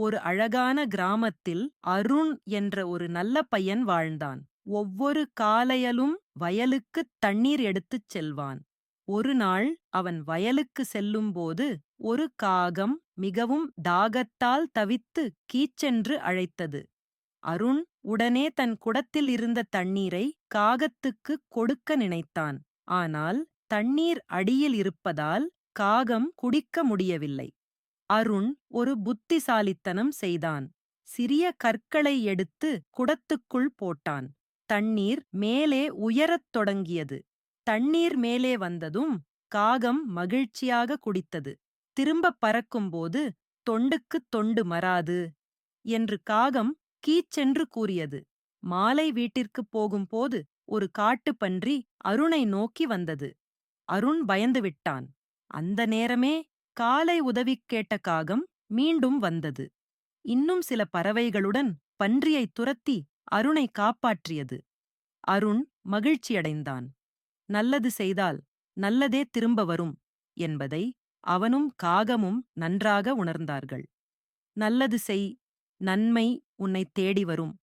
ஒரு அழகான கிராமத்தில் அருண் என்ற ஒரு நல்ல பையன் வாழ்ந்தான். ஒவ்வொரு காலையிலும் வயலுக்குத் தண்ணீர் எடுத்துச் செல்வான். ஒரு நாள் அவன் வயலுக்கு செல்லும்போது ஒரு காகம் மிகவும் தாகத்தால் தவித்து கீச்சென்று அழைத்தது. அருண் உடனே தன் குடத்தில் இருந்த தண்ணீரை காகத்துக்குக் கொடுக்க நினைத்தான். ஆனால் தண்ணீர் அடியில் இருப்பதால் காகம் குடிக்க முடியவில்லை. அருண் ஒரு புத்திசாலித்தனம் செய்தான். சிறிய கற்களை எடுத்து குடத்துக்குள் போட்டான். தண்ணீர் மேலே உயரத் தொடங்கியது. தண்ணீர் மேலே வந்ததும் காகம் மகிழ்ச்சியாக குடித்தது. திரும்பப் பறக்கும்போது தொண்டுக்குத் தொண்டு மராது என்று காகம் கீச்சென்று கூறியது. மாலை வீட்டிற்குப் போகும்போது ஒரு காட்டுப்பன்றி அருணை நோக்கி வந்தது. அருண் பயந்துவிட்டான். அந்த நேரமே காலை உதவி கேட்ட காகம் மீண்டும் வந்தது. இன்னும் சில பறவைகளுடன் பன்றியை துரத்தி அருணை காப்பாற்றியது. அருண் மகிழ்ச்சியடைந்தான். நல்லது செய்தால் நல்லதே திரும்ப வரும் என்பதை அவனும் காகமும் நன்றாக உணர்ந்தார்கள். நல்லது செய், நன்மை உன்னைத் தேடி வரும்